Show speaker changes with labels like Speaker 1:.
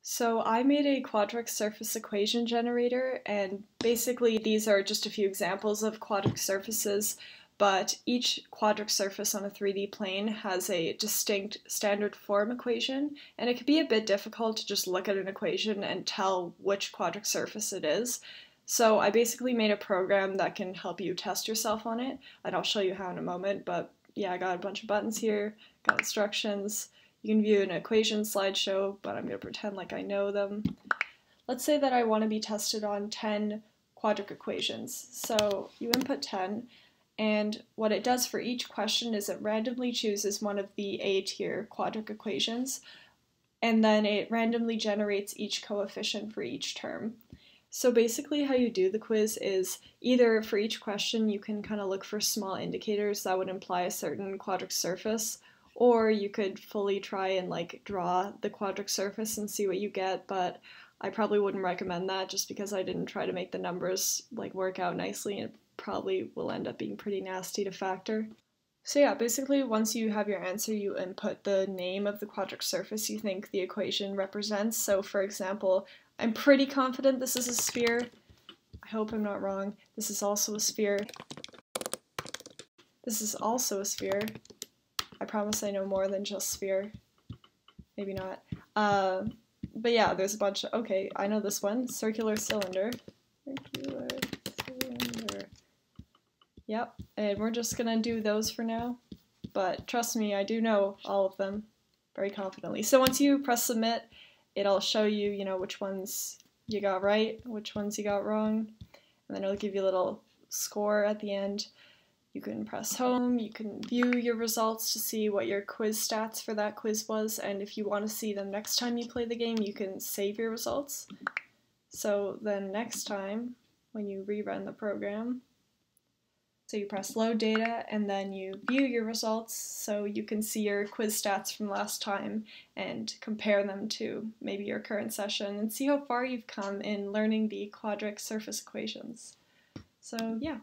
Speaker 1: So I made a quadric surface equation generator, and basically these are just a few examples of quadric surfaces, but each quadric surface on a 3D plane has a distinct standard form equation, and it can be a bit difficult to just look at an equation and tell which quadric surface it is. So I basically made a program that can help you test yourself on it, and I'll show you how in a moment, but yeah, I got a bunch of buttons here, got instructions. You can view an equation slideshow, but I'm going to pretend like I know them. Let's say that I want to be tested on 10 quadric equations. So you input 10, and what it does for each question is it randomly chooses one of the A-tier quadric equations, and then it randomly generates each coefficient for each term. So basically how you do the quiz is either for each question you can kind of look for small indicators that would imply a certain quadric surface, or you could fully try and draw the quadric surface and see what you get, but I probably wouldn't recommend that just because I didn't try to make the numbers work out nicely, and it probably will end up being pretty nasty to factor. So yeah, basically once you have your answer, you input the name of the quadric surface you think the equation represents. So for example, I'm pretty confident this is a sphere. I hope I'm not wrong. This is also a sphere. This is also a sphere. I promise I know more than just sphere. Maybe not. But yeah, there's a bunch of, okay, I know this one. Circular cylinder. Circular cylinder. Yep, and we're just gonna do those for now. But trust me, I do know all of them very confidently. So once you press submit, it'll show you, which ones you got right, which ones you got wrong, and then it'll give you a little score at the end. You can press home, you can view your results to see what your quiz stats for that quiz was, and if you want to see them next time you play the game, you can save your results. So then next time, when you rerun the program, so you press load data, and then you view your results so you can see your quiz stats from last time and compare them to maybe your current session and see how far you've come in learning the quadric surface equations. So yeah.